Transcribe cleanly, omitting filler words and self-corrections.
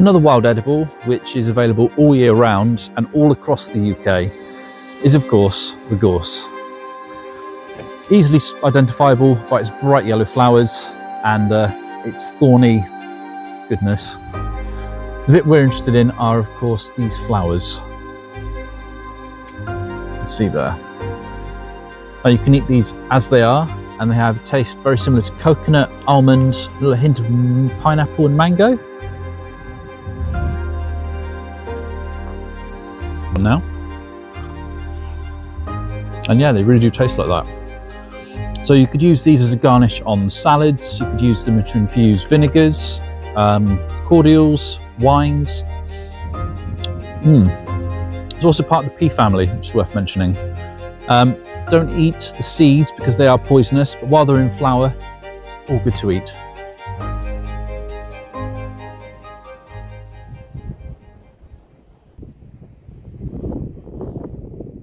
Another wild edible, which is available all year round and all across the UK, is of course the gorse. Easily identifiable by its bright yellow flowers and its thorny goodness. The bit we're interested in are of course these flowers. You can see there. Now you can eat these as they are, and they have a taste very similar to coconut, almond, a little hint of pineapple and mango. Now, and yeah, they really do taste like that. So you could use these as a garnish on salads, you could use them to infuse vinegars, cordials, wines. It's also part of the pea family, which is worth mentioning. Don't eat the seeds because they are poisonous, but while they're in flower, all good to eat.